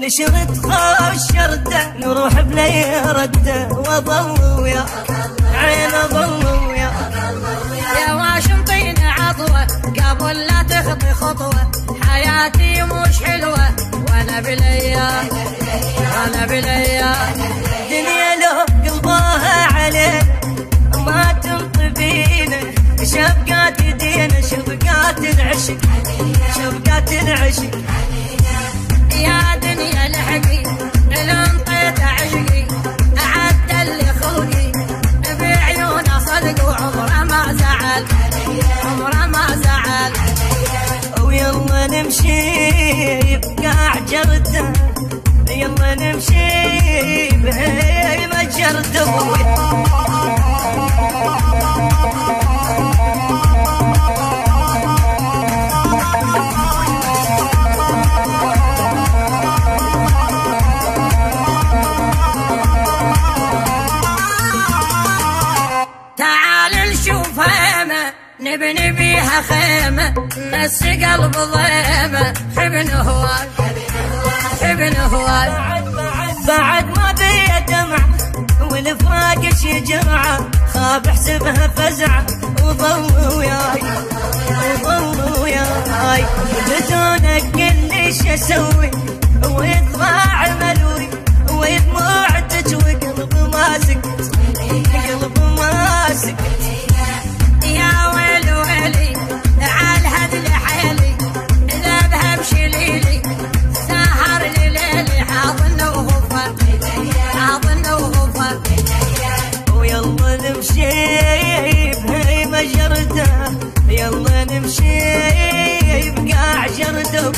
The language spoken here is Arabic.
نشرد خوش شرده نروح بلي رده واظل ويا عين اظل ويا يا واشنطين عطوه قبل لا تخطي خطوه حياتي مش حلوه وانا بليا دنيا لو قلبها علينا ما تنطبينا شفقات يدينا شفقات العشق يا دنيا لحقي لنطيت عشقي أعد اللي خلقي بعيونه صدق وعمره ما زعل ويلا نمشي بقاع جرده يلا نمشي بهيمة جرده نبني بيها خيمة نس قلب ضيمة حبن هواي بعد ما بيا دمع والفراق شي جرعة خاب حسبها فزعة وظل وياي بدونك قل شو اسوي ويطلع ملوي ودموع تجوي قلب ما سكت يا ويلي عالهد لحيلي ذبها بشليلي سهر ليلي حاضن وغفر ويلا نمشي بهيمة جردة يلا نمشي بقاع جردة